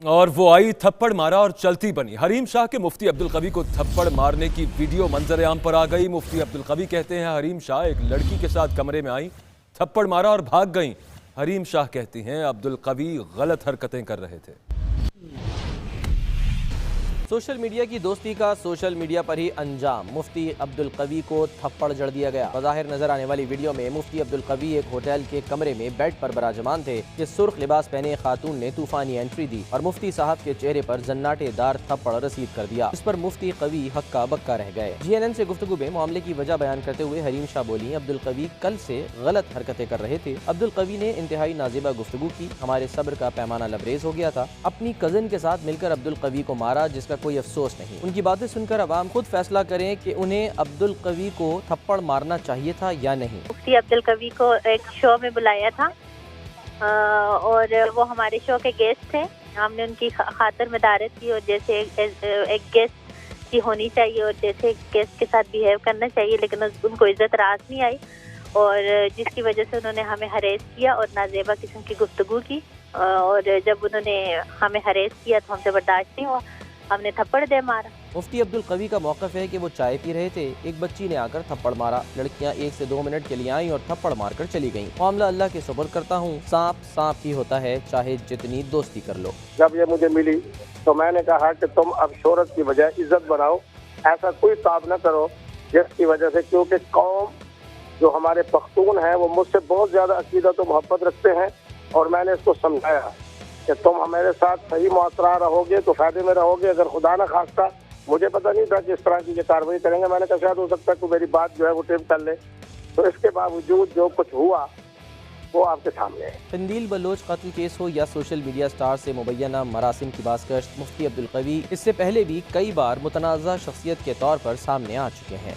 और वो आई, थप्पड़ मारा और चलती बनी। हरीम शाह के मुफ्ती अब्दुल कवी को थप्पड़ मारने की वीडियो मंजर आम पर आ गई। मुफ्ती अब्दुल कवी कहते हैं हरीम शाह एक लड़की के साथ कमरे में आई, थप्पड़ मारा और भाग गईं। हरीम शाह कहती हैं अब्दुल कवी गलत हरकतें कर रहे थे। सोशल मीडिया की दोस्ती का सोशल मीडिया पर ही अंजाम। मुफ्ती अब्दुल कवी को थप्पड़ जड़ दिया गया। बज़ाहिर नजर आने वाली वीडियो में मुफ्ती अब्दुल कवी एक होटल के कमरे में बेड पर बराजमान थे कि सुर्ख लिबास पहने खातून ने तूफानी एंट्री दी और मुफ्ती साहब के चेहरे पर जन्नाटेदार थप्पड़ रसीद कर दिया। इस पर मुफ्ती कवी हक्का बक्का रह गए। GNN से गुफ्तगू में मामले की वजह बयान करते हुए हरीम शाह बोली, अब्दुल कवी कल से गलत हरकतें कर रहे थे। अब्दुल कवी ने इंतहाई नाजिबा गुफ्तगू की, हमारे सब्र का पैमाना लबरेज हो गया था। अपनी कजन के साथ मिलकर अब्दुल कवी को मारा, जिसका कोई अफसोस नहीं। उनकी बातें सुनकर अवाम खुद फैसला करें कि उन्हें अब्दुल कवी को थप्पड़ मारना चाहिए था या नहीं। मुफ्ती अब्दुल कवी को एक शो में बुलाया था और वो हमारे शो के गेस्ट थे। हमने उनकी खातिर मदारत की और जैसे एक गेस्ट की होनी चाहिए और जैसे गेस्ट के साथ बिहेव करना चाहिए, लेकिन उनको इज्जत रास नहीं आई और जिसकी वजह से उन्होंने हमें हरेस किया और नाजेबा किस्म की गुफ्तगू की। और जब उन्होंने हमें हरेस किया तो हमसे बर्दाश्त नहीं हुआ, हमने थप्पड़ दे मारा। मुफ्ती अब्दुल कवी का मौक़िफ़ है कि वो चाय पी रहे थे, एक बच्ची ने आकर थप्पड़ मारा। लड़कियां 1 से 2 मिनट के लिए आईं और थप्पड़ मारकर चली गईं। मामला अल्लाह के सुपुर्द करता हूँ, सांप सांप ही होता है, चाहे जितनी दोस्ती कर लो। जब ये मुझे मिली तो मैंने कहा कि तुम अब शोहरत की बजाय इज्जत बनाओ, ऐसा कोई काम न करो जिसकी वजह से, क्योंकि कौम जो हमारे पख्तून हैं वो मुझसे बहुत ज़्यादा अकीदत और मोहब्बत रखते हैं। और मैंने इसको समझाया कि तुम हमारे साथ सही मुआशरा रहोगे तो फायदे में रहोगे। अगर खुदा न खास्ता, मुझे पता नहीं था कि इस तरह की कार्रवाई करेंगे। मैंने कहा शायद हो सकता है तो मेरी बात जो है वो टेप कर ले, तो इसके बावजूद जो कुछ हुआ वो आपके सामने है। कंदील बलोच कत्ल केस हो या सोशल मीडिया स्टार से मुबैना मरासिम की बाज़गश्त, मुफ्ती अब्दुल कवी इससे पहले भी कई बार मुतनाज़ा शख्सियत के तौर पर सामने आ चुके हैं।